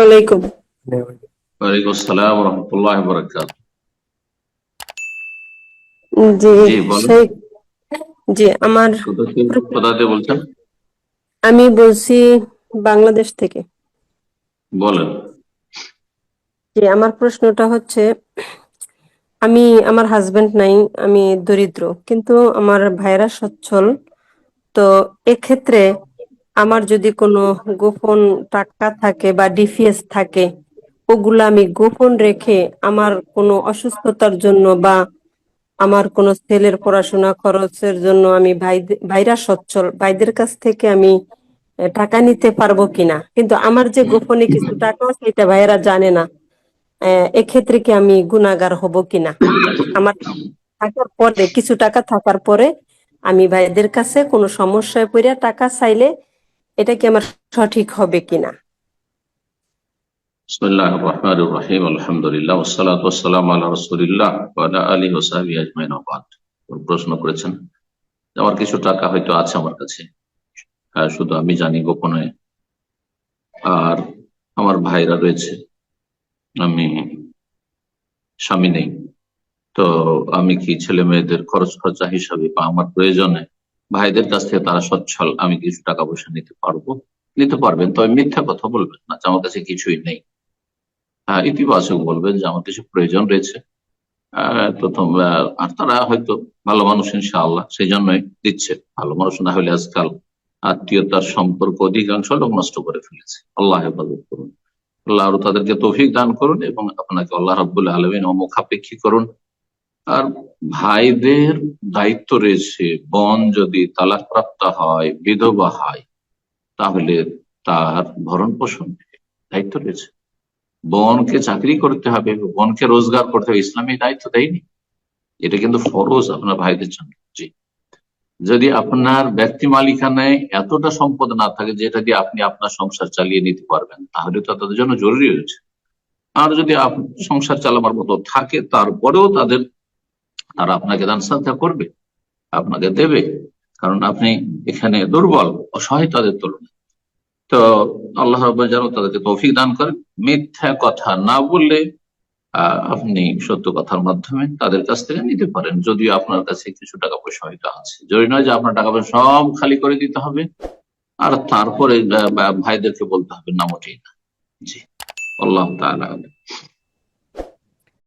আলাইকুম। ওয়ালাইকুম আসসালাম রহমতুল্লাহ বরকাত। জি জি বলেন। শেখ। জি আমার কোথা থেকে বলছেন? আমি বলছি বাংলাদেশ থেকে। বলেন। জি আমার প্রশ্নটা হচ্ছে, আমার হাজবেন্ড নাই, আমি দরিদ্র, কিন্তু আমার ভাইরা সচ্ছল। তো এক্ষেত্রে আমার যদি কোনো গোপন টাকা থাকে বা ডিপিএস থাকে, ওগুলো আমি গোপন রেখে আমার কোনো অসুস্থতার জন্য বা আমার কোনো ছেলের পড়াশোনা খরচের জন্য আমি ভাইরা সচ্ছল, ভাইদের কাছ থেকে আমি টাকা নিতে পারবো কিনা, কিন্তু আমার যে গোপনে কিছু টাকা আছে এটা ভাইয়েরা জানে না। এক্ষেত্রে কি আমি গুনাহগার হব কিনা? আমার থাকার পরে, কিছু টাকা থাকার পরে আমি ভাইদের কাছে কোনো সমস্যায় পড়ে টাকা চাইলে এটা কি আমার সঠিক হবে কিনা? বিসমিল্লাহির রহমানির রহিম, আলহামদুলিল্লাহ ওয়াসসালাতু ওয়াসসালামু আলা রাসূলিল্লাহ ওয়া আলা আলিহি ওয়া সাহবিহি আজমাইন ওয়া বাদ। প্রশ্ন করেছেন যে আমার কিছু টাকা হয়তো আছে আমার কাছে, হ্যাঁ, শুধু আমি জানি গোপনে, আর আমার ভাইরা রয়েছে, আমি স্বামী নেই। তো আমি কি ছেলে মেয়েদের খরচ খরচা হিসাবে বা আমার প্রয়োজনে ভাইদের কাছ থেকে, তারা সচ্ছল, আমি কিছু টাকা পয়সা নিতে পারবো? নিতে পারবেন, তবে মিথ্যা কথা বলবেন না যে আমার কাছে কিছুই নেই। হ্যাঁ, ইতিবাচক বলবেন যে আমার কিছু প্রয়োজন রয়েছে। প্রথম আর তারা হয়তো ভালো মানুষ ইনশাআল্লাহ, সেই জন্যই দিচ্ছে। ভালো মানুষ না হলে আজকাল আত্মীয়তার সম্পর্ক অধিকাংশ লোক নষ্ট করে ফেলেছে। আল্লাহ হেফাজত করুন, আল্লাহ আরো তাদেরকে তৌফিক দান করুন এবং আপনাকে আল্লাহ রাব্বুল আলামিন মুখাপেক্ষী করুন। আর ভাইদের দায়িত্ব রয়েছে, বোন যদি তালাক প্রাপ্ত হয়, বিধবা হয়, তাহলে তার ভরণ পোষণ দায়িত্ব রয়েছে। বোনকে চাকরি করতে হবে, বোনকে রোজগার করতে হবে, ইসলামী দায়িত্ব দেয়নি। এটা কিন্তু ফরজ আপনার ভাইদের জন্য। জি, যদি আপনার ব্যক্তি মালিকানায় এতটা সম্পদ না থাকে যেটা দিয়ে আপনি আপনার সংসার চালিয়ে নিতে পারবেন, তাহলে তো তাদের জন্য জরুরি হয়েছে। আর যদি সংসার চালাবার মতো থাকে, তারপরেও তারা আপনাকে দান সাদকা করবে, আপনাকে দেবে, কারণ আপনি এখানে দুর্বল, অসহায় তাদের তুলনায়। তো আল্লাহ রাব্বুল যেন তাদেরকে তৌফিক দান করেন। মিথ্যা কথা না বললে আপনি সত্য কথার মাধ্যমে তাদের কাছ থেকে নিতে পারেন, যদিও আপনার কাছে কিছু টাকা পয়সা হয়তো আছে। জরুরি নয় যে আপনার টাকা পয়সা সব খালি করে দিতে হবে আর তারপরে ভাইদেরকে বলতে হবে, না, মোটেই না। জি, আল্লাহ তাআলা আলাম।